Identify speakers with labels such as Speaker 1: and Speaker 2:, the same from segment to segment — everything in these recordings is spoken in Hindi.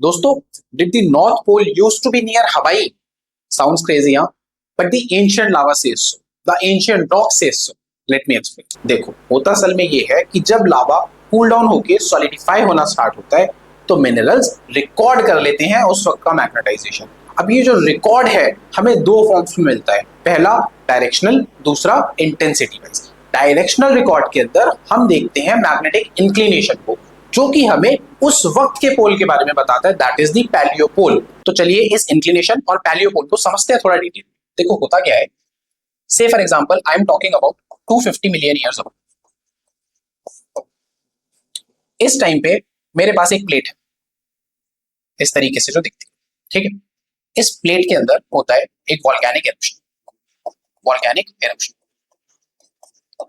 Speaker 1: दोस्तों, did the North Pole used to be near Hawaii? Sounds crazy, huh? But the ancient lava says so. The ancient rock says so. Let me explain. देखो, होता असल में ये है कि जब लावा कूल डाउन होके सॉलिडिफाई होना स्टार्ट होता है तो मिनरल्स रिकॉर्ड कर लेते हैं उस वक्त का मैग्नेटाइजेशन। अब ये जो रिकॉर्ड है हमें दो फॉर्म्स में मिलता है, पहला डायरेक्शनल, दूसरा इंटेंसिटी वाइज। डायरेक्शनल रिकॉर्ड के अंदर हम देखते हैं मैग्नेटिक इंक्लिनेशन को, जो कि हमें उस वक्त के पोल के बारे में बताता है, दैट इज द पैलियोपोल। तो चलिए इस इंक्लिनेशन और पैलियोपोल को समझते हैं थोड़ा डिटेल। देखो होता क्या है, से for example I am talking about 250 million years ago. इस टाइम पे मेरे पास एक प्लेट है इस तरीके से जो दिखती है, ठीक है। इस प्लेट के अंदर होता है एक वॉल्केनिक एरप्शन,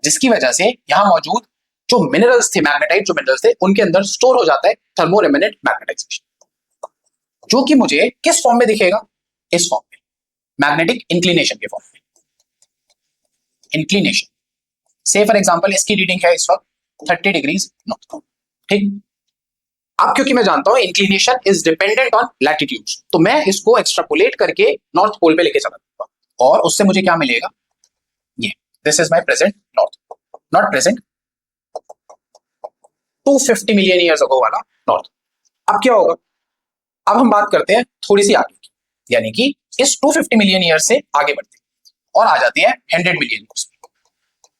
Speaker 1: जिसकी वजह से यहां मौजूद जो मिनरल्स थे, मैग्नेटाइट जो मिनरल्स थे, उनके अंदर स्टोर हो जाता है थर्मोरेमिनेंट मैग्नेटाइजेशन, जो कि मुझे किस फॉर्म में दिखेगा? इस फॉर्म में, मैग्नेटिक इंक्लिनेशन के फॉर्म में। इंक्लिनेशन से फॉर एग्जांपल इसकी रीडिंग है इस वक्त 30 डिग्रीज नॉर्थ, ठीक। अब क्योंकि मैं जानता हूं inclination is dependent on latitude, तो मैं इसको एक्सट्रापोलेट करके नॉर्थ पोल पे लेके चला जाऊंगा और उससे मुझे क्या मिलेगा? ये this is my present north, not present 250 million years ago वाला नॉर्थ। अब क्या होगा? अब हम बात करते हैं थोड़ी सी आगे की, यानी कि इस 250 मिलियन ईयर्स से आगे बढ़ते हैं और आ जाते हैं 100 मिलियन ईयर्स में।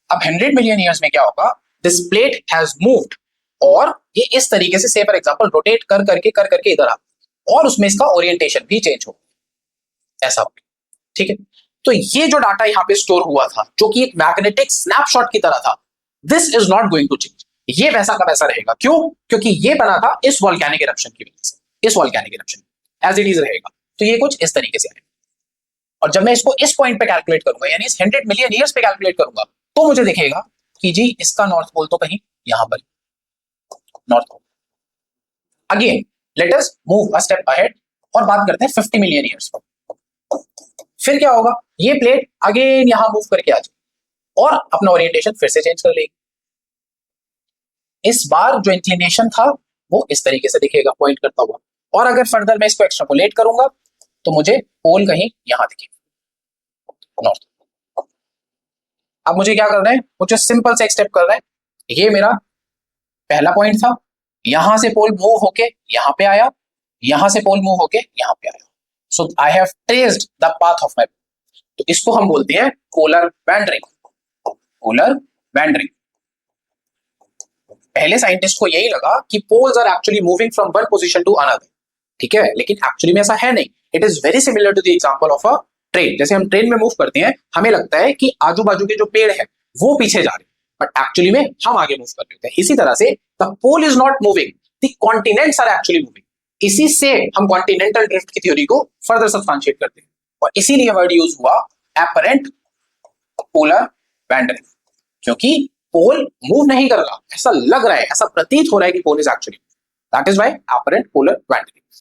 Speaker 1: अब 100 मिलियन ईयर्स में क्या होगा? दिस प्लेट हैज मूव्ड और ये इस तरीके से फॉर एग्जांपल रोटेट कर करके इधर आ, और उसमें इसका ओरिएंटेशन भी चेंज हो, ऐसा हो, ठीक है। तो ये जो डाटा यहाँ पे स्टोर हुआ था, जो कि एक मैग्नेटिक स्नैपशॉट की तरह था, this is not going to change. ये वैसा का वैसा रहेगा। क्यों? क्योंकि ये बना था इस वॉल्केनिक इरप्शन की वजह से, इस volcanic eruption as it is रहेगा। तो ये कुछ इस तरीके से आएगा। और जब मैं इसको इस पॉइंट पे कैलकुलेट करूंगा, यानी इस 100 मिलियन ईयर्स पे कैलकुलेट करूंगा, तो मुझे दिखेगा कि जी इसका नॉर्थ पोल तो कहीं यहां पर, north pole. Again let us move a step ahead और बात करते हैं 50 मिलियन ईयर्स पर। फिर क्या होगा? ये प्लेट अगेन यहां मूव करके आ जाए और अपना ओरिएंटेशन फिर से चेंज कर लेगी। इस बार जो इंक्लिनेशन था वो इस तरीके से दिखेगा, पॉइंट करता हुआ। और अगर फर्दर मैं इसको एक्सट्रापोलेट करूंगा तो मुझे पोल कहीं यहां दिखेगा, नॉर्थ। अब मुझे क्या करना है? मुझे सिंपल से एक स्टेप करना है। ये मेरा पहला पॉइंट था, यहां से पोल मूव होके यहां पे आया, यहां से पोल मूव होके यहां पे आया। So I have traced the path of my, तो इसको हम बोलते हैं पोलर वैंडरिंग। Polar wandering. पहले साइंटिस्ट को यही लगा कि poles are actually moving from one position to another, ठीक है, लेकिन एक्चुअली में ऐसा है नहीं। It is very similar to the example of a train. जैसे हम ट्रेन में मूव करते हैं, हमें लगता है कि आजू बाजू के जो पेड़ है वो पीछे जा रहे हैं, बट एक्चुअली में हम आगे मूव कर रहे होते हैं। इसी तरह से the pole is not moving, the continents are actually moving. इसी से हम कॉन्टिनेंटल ड्रिफ्ट की थ्योरी को फर्दर सब्सटेंशिएट करते हैं और इसीलिए वर्ड यूज हुआ एपरेंट पोलर वैंडरिंग, क्योंकि पोल मूव नहीं कर रहा, ऐसा लग रहा है, ऐसा प्रतीत हो रहा है कि pole is actually, that is why apparent polar wandering.